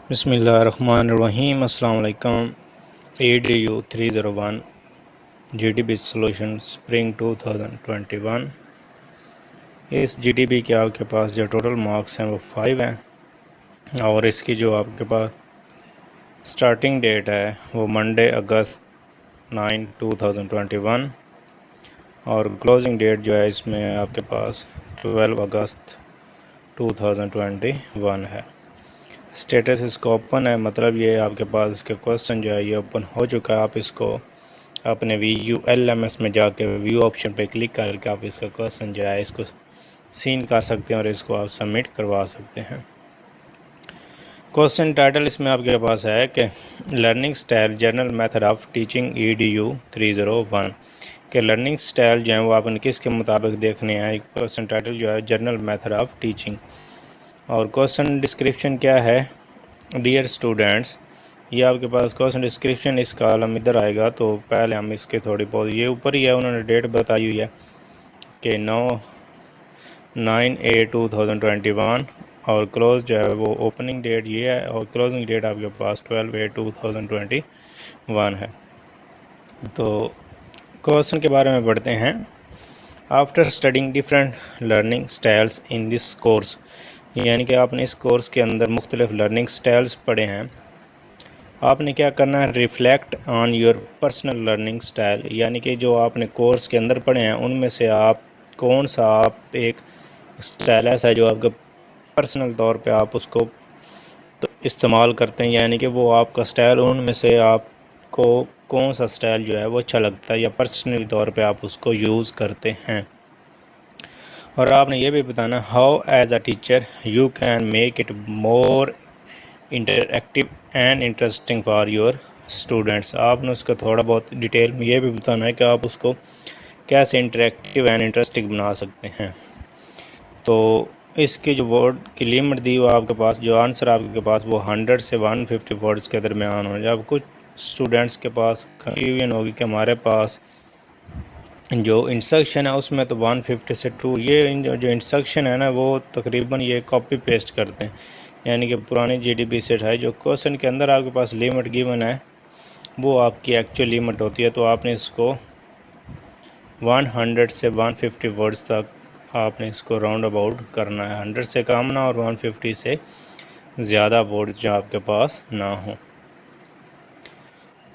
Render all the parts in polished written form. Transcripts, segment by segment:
بسم اللہ الرحمن الرحیم۔ السلام علیکم۔ ADU 301 GTB solution spring 2021۔ اس GTB کے آپ کے پاس جو ٹوٹل مارکس ہیں وہ 5 ہیں، اور اس کی جو آپ کے پاس سٹارٹنگ ڈیٹ ہے وہ منڈے اگست 9 2021، اور کلوزنگ ڈیٹ جو ہے اس میں آپ کے پاس 12 اگست 2021 ہے۔ اسٹیٹس اس کو اوپن ہے، مطلب یہ آپ کے پاس اس کے کوسچن جو ہے یہ اوپن ہو چکا ہے۔ آپ اس کو اپنے VULMS میں جا کے ویو آپشن پہ کلک کر کے آپ اس کا کوسچن جو ہے اس کو سین کر سکتے ہیں اور اس کو آپ سبمٹ کروا سکتے ہیں۔ کوسچن ٹائٹل اس میں آپ کے پاس ہے کہ learning style general method of teaching EDU 301 کہ لرننگ سٹائل جو ہیں وہ آپ نے کس کے مطابق دیکھنے ہیں۔ کوسچن ٹائٹل جو ہے جنرل میتھڈ آف ٹیچنگ، اور کوسچن ڈسکرپشن کیا ہے؟ ڈیئر اسٹوڈنٹس، یہ آپ کے پاس کوسچن ڈسکرپشن اس کالم ادھر آئے گا، تو پہلے ہم اس کے تھوڑی بہت یہ اوپر ہی ہے، انہوں نے ڈیٹ بتائی ہوئی ہے کہ 9/8/2021، اور کلوز جو ہے وہ اوپننگ ڈیٹ یہ ہے، اور کلوزنگ ڈیٹ آپ کے پاس 12/8/2021 ہے۔ تو کوسچن کے بارے میں پڑھتے ہیں۔ After studying different learning styles in this course, یعنی کہ آپ نے اس کورس کے اندر مختلف لرننگ سٹائلز پڑھے ہیں، آپ نے کیا کرنا ہے؟ Reflect on your personal learning style, یعنی کہ جو آپ نے کورس کے اندر پڑھے ہیں ان میں سے آپ کون سا آپ ایک سٹائل ایسا ہے جو آپ کا پرسنل طور پہ آپ اس کو استعمال کرتے ہیں، یعنی کہ وہ آپ کا سٹائل ان میں سے آپ کو کون سا سٹائل جو ہے وہ اچھا لگتا ہے یا پرسنلی طور پہ آپ اس کو یوز کرتے ہیں۔ اور آپ نے یہ بھی بتانا how as a teacher you can make it more interactive and interesting for your students, آپ نے اس کا تھوڑا بہت ڈیٹیل میں یہ بھی بتانا ہے کہ آپ اس کو کیسے انٹریکٹیو اینڈ انٹرسٹنگ بنا سکتے ہیں۔ تو اس کی جو ورڈ کی لیمٹ دی وہ آپ کے پاس جو آنسر آپ کے پاس وہ 100 سے 150 ورڈز کے درمیان ہو۔ جب کچھ اسٹوڈنٹس کے پاس کنفیوژن ہوگی کہ ہمارے پاس جو انسٹرکشن ہے اس میں تو 150 سے 2، یہ جو انسٹرکشن ہے نا وہ تقریباً یہ کاپی پیسٹ کرتے ہیں، یعنی کہ پرانی GTB سیٹ ہے، جو کوسچن کے اندر آپ کے پاس لیمٹ گیون ہے وہ آپ کی ایکچوئل لیمٹ ہوتی ہے، تو آپ نے اس کو 100 سے 150 ورڈز تک آپ نے اس کو راؤنڈ اباؤٹ کرنا ہے، 100 سے کم نہ اور 150 سے زیادہ ورڈز جو آپ کے پاس نہ ہوں۔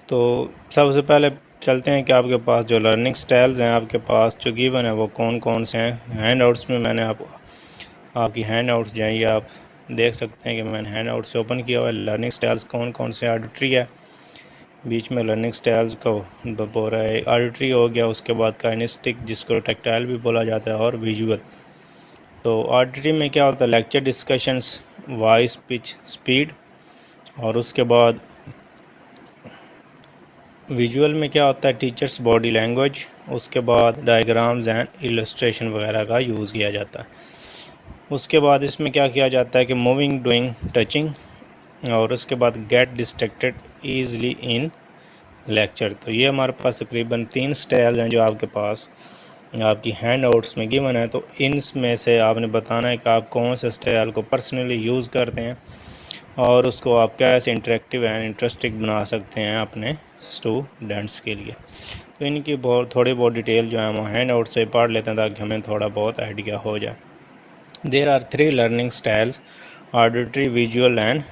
تو سب سے پہلے چلتے ہیں کہ آپ کے پاس جو لرننگ سٹائلز ہیں آپ کے پاس جو گیون ہے وہ کون کون سے ہیں۔ ہینڈ آؤٹس میں میں نے آپ کی ہینڈ آؤٹس جو ہیں یہ آپ دیکھ سکتے ہیں کہ میں نے ہینڈ آؤٹ سے اوپن کیا ہوا ہے۔ لرننگ سٹائلز کون کون سے؟ آڈیٹری ہے، بیچ میں لرننگ سٹائلز کو بول رہا ہے، آڈیٹری ہو گیا، اس کے بعد کائنسٹک جس کو ٹیکٹائل بھی بولا جاتا ہے، اور ویژول۔ تو آڈیٹری میں کیا ہوتا ہے؟ Lecture discussions, voice pitch speed, اور اس کے بعد ویژول میں کیا ہوتا ہے؟ ٹیچرز باڈی لینگویج، اس کے بعد ڈائیگرامز اینڈ ایلسٹریشن وغیرہ کا یوز کیا جاتا ہے۔ اس کے بعد اس میں کیا کیا جاتا ہے کہ موونگ، ڈوئنگ، ٹچنگ، اور اس کے بعد get distracted easily in lecture. تو یہ ہمارے پاس تقریباً 3 سٹائل ہیں جو آپ کے پاس آپ کی ہینڈ آؤٹس میں گیون ہے، تو ان میں سے آپ نے بتانا ہے کہ آپ کون سے سٹائل کو پرسنلی یوز کرتے ہیں اور اس کو آپ کیسے انٹریکٹیو اینڈ انٹرسٹنگ بنا سکتے ہیں اپنے اسٹوڈنٹس کے لیے۔ تو ان کی تھوڑی بہت ڈیٹیل جو ہے ہم ہینڈ آؤٹ سے پڑھ لیتے ہیں تاکہ ہمیں تھوڑا بہت آئیڈیا ہو جائے۔ There are 3 learning styles, auditory, visual and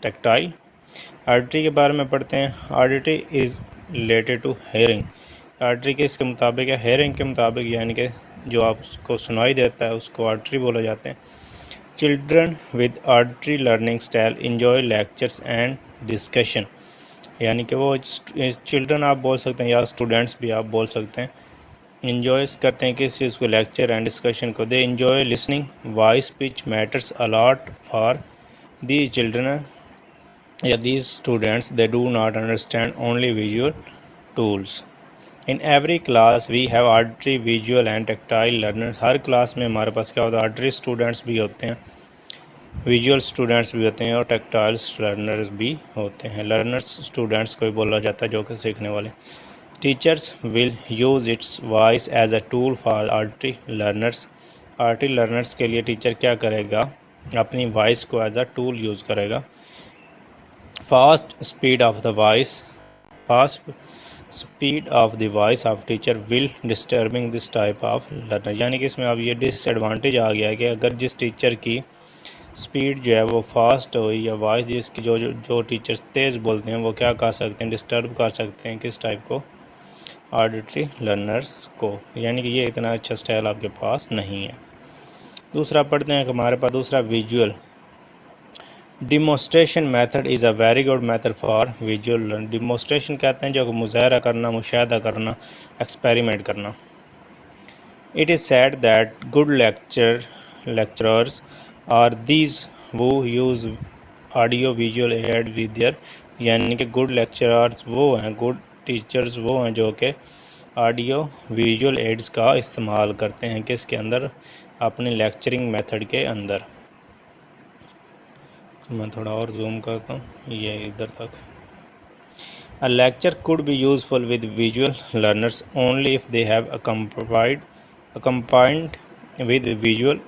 tactile. Auditory کے بارے میں پڑھتے ہیں۔ Auditory is related to hearing, auditory کس کے مطابق ہے؟ ہیئرنگ کے مطابق، یعنی کہ جو آپ کو سنائی دیتا ہے اس کو آڈیٹری بولا جاتے ہیں۔ Children with auditory learning style enjoy lectures and discussion, یعنی کہ وہ چلڈرن آپ بول سکتے ہیں یا اسٹوڈنٹس بھی آپ بول سکتے ہیں، انجوائے کرتے ہیں کس چیز کو؟ لیکچر اینڈ ڈسکشن کو۔ They enjoy listening, voice pitch matters a lot for these children یا these students, they do not understand only visual tools. In every class we have auditory, visual and tactile learners, ہر class میں ہمارے پاس کیا ہوتا ہے؟ Auditory students بھی ہوتے ہیں، ویژول اسٹوڈنٹس بھی ہوتے ہیں، اور ٹیکٹائل لرنرز بھی ہوتے ہیں۔ لرنرز اسٹوڈنٹس کو بھی بولا جاتا ہے جو کہ سیکھنے والے۔ Teachers will use its voice as a tool for auditory learners, auditory learners کے لیے ٹیچر کیا کرے گا؟ اپنی وائس کو ایز اے ٹول یوز کرے گا۔ fast speed of the voice of teacher will disturbing this type of learner. یعنی کہ اس میں اب یہ ڈس ایڈوانٹیج آ گیا ہے کہ اگر جس ٹیچر کی سپیڈ جو ہے وہ فاسٹ ہوئی یا وائس جس کی جو ٹیچرز تیز بولتے ہیں وہ کیا کر سکتے ہیں، ڈسٹرب کر سکتے ہیں کس ٹائپ کو، آڈیٹری لرنرز کو. یعنی کہ یہ اتنا اچھا سٹائل آپ کے پاس نہیں ہے. دوسرا پڑھتے ہیں کہ ہمارے پاس دوسرا visual demonstration method is a very good method for visual learn. Demonstration کہتے ہیں جو کہ مظاہرہ کرنا، مشاہدہ کرنا، ایکسپیریمنٹ کرنا. It is said that good lecturers are these who use audio visual aid with their. یعنی کہ گڈ لیکچررز وہ ہیں، گڈ ٹیچرز وہ ہیں جو کہ آڈیو ویژول ایڈز کا استعمال کرتے ہیں کس کے اندر، اپنے لیکچرنگ میتھڈ کے اندر. میں تھوڑا اور زوم کرتا ہوں یہ ادھر تک. A lecture could be useful with visual learners only if they have accompanied with visual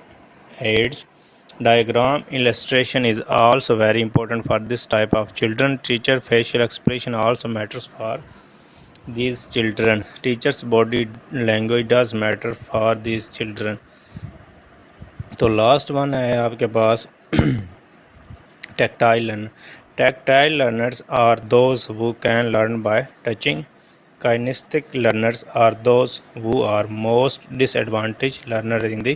aids. Diagram illustration is also very important for this type of children. Teacher facial expression also matters for these children. Teacher's body language does matter for these children. تو last one ہے آپ کے پاس tactile learner. Tactile learners are those who can learn by touching. Kinesthetic learners are those who are most disadvantaged learners in the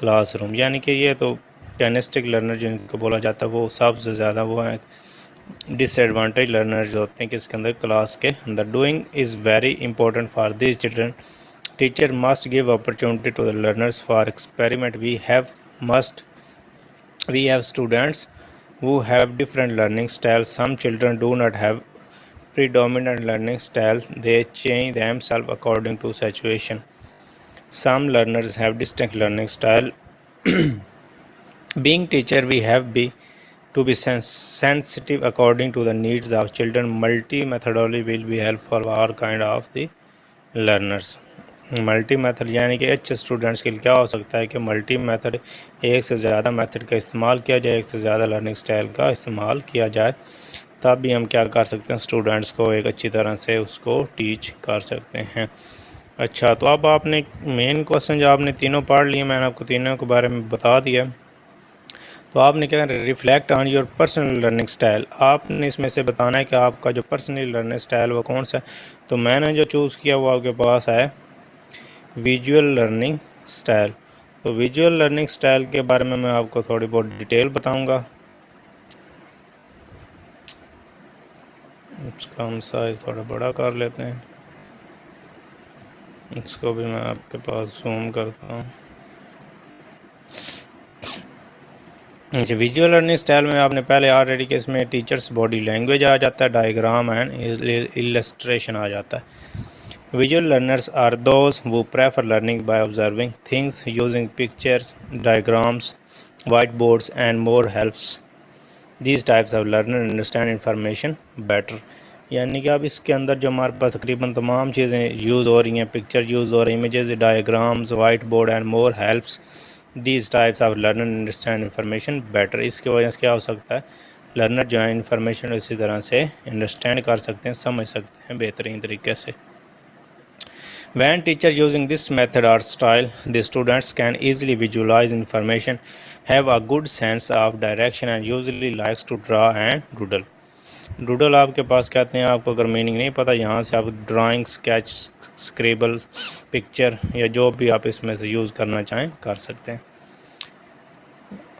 classroom. یعنی کہ یہ تو kinesthetic learner جن کو بولا جاتا ہے وہ سب سے زیادہ وہ ہیں ڈس ایڈوانٹیج لرنر جو ہوتے ہیں کس کے اندر، کلاس کے اندر. Doing is very important for these children. Teacher must give opportunity to the learners for experiment. We have students who have different learning styles. Some children do not have predominant learning styles. They change themselves according to situation. Some learners have distinct learning style. Being teacher, we have to be sensitive according to the needs of children. Multi-methodology will be helpful for all kind of the learners. Multi method یعنی کہ اچھے students کے لیے کیا ہو سکتا ہے کہ multi method, ایک سے زیادہ میتھڈ کا استعمال کیا جائے، ایک سے زیادہ لرننگ سٹائل کا استعمال کیا جائے، تب بھی ہم کیا کر سکتے ہیں، اسٹوڈنٹس کو ایک اچھی طرح سے اس کو ٹیچ کر سکتے ہیں. اچھا، تو اب آپ نے مین کوسچن جو آپ نے تینوں پڑھ لیے، میں نے آپ کو تینوں کے بارے میں بتا دیا. تو آپ نے کیا reflect on your personal learning style. آپ نے اس میں سے بتانا ہے کہ آپ کا جو پرسنل لرننگ سٹائل وہ کون سا ہے. تو میں نے جو چوز کیا وہ آپ کے پاس ہے ویژول لرننگ سٹائل. تو ویژول لرننگ سٹائل کے بارے میں آپ کو تھوڑی بہت ڈیٹیل بتاؤں گا. اس کا ہم سائز تھوڑا بڑا کر لیتے ہیں، اس کو بھی میں آپ کے پاس زوم کرتا ہوں. ویژول لرننگ سٹائل میں آپ نے پہلے آلریڈی کہ اس میں ٹیچرس باڈی لینگویج آ جاتا ہے، ڈائیگرام اینڈ ایلسٹریشن آ جاتا ہے. Visual learners are those who prefer learning by observing things, using pictures, diagrams, whiteboards, and more helps. These types of learners understand information better. یعنی کہ اب اس کے اندر جو ہمارے پاس تقریباً تمام چیزیں یوز ہو رہی ہیں، پکچر یوز ہو رہی ہیں، images, diagrams, white board and more helps. These types of learner understand information better. اس کی وجہ سے کیا ہو سکتا ہے، لرنر جو ہے انفارمیشن اسی طرح سے انڈرسٹینڈ کر سکتے ہیں، سمجھ سکتے ہیں بہترین طریقے سے. When teacher using this method or style, the students can easily visualize information, have a good sense of direction, and usually likes to draw and doodle. Doodle آپ کے پاس کہتے ہیں، آپ کو اگر میننگ نہیں پتہ یہاں سے آپ ڈرائنگ، اسکیچ، اسکریبل، پکچر یا جو بھی آپ اس میں سے یوز کرنا چاہیں کر سکتے ہیں.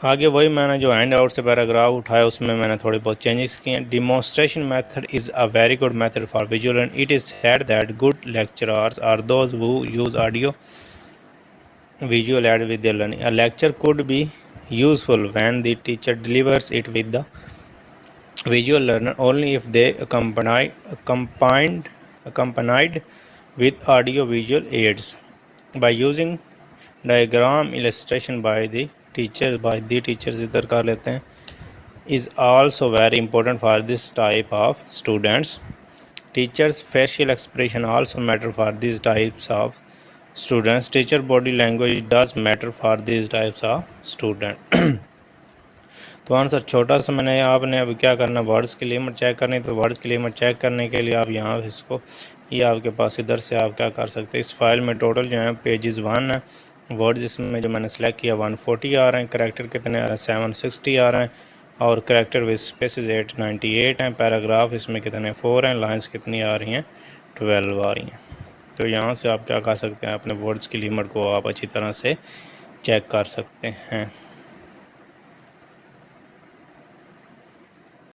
آگے وہی میں نے جو ہینڈ آؤٹ سے پیراگراف اٹھایا اس میں نے تھوڑی بہت چینجز کی ہیں. Demonstration method is a very good method for visual learning. It is said that good lecturers are those who use audio visual aid with their learning. A lecture could be useful when the teacher delivers it with the visual learner only if they accompanied with audio visual aids. By using diagram illustration by the teachers ادھر کر لیتے ہیں is also very important for this type of students. Teachers facial expression also matter for these types of students. Teacher body language does matter for these types of students. تو answer چھوٹا سا میں نے آپ نے ابھی کیا کرنا ورڈز کی لیمٹ چیک کرنی، تو ورڈز کی لیمٹ چیک کرنے کے لیے آپ یہاں اس کو یہ آپ کے پاس ادھر سے آپ کیا کر سکتے ہیں، اس فائل میں ٹوٹل جو ہے پیجز 1 ہے، ورڈز اس میں جو میں نے سلیکٹ کیا 140 آ رہے ہیں، کریکٹر کتنے آ رہے ہیں 760 آ رہے ہیں، اور کریکٹر ود اسپیسز 898 ہیں، پیراگراف اس میں کتنے 4 ہیں، لائنز کتنی آ رہی ہیں 12 آ رہی ہیں۔ تو یہاں سے آپ کیا کر سکتے ہیں، اپنے ورڈز کی لیمٹ کو آپ اچھی طرح سے چیک کر سکتے ہیں۔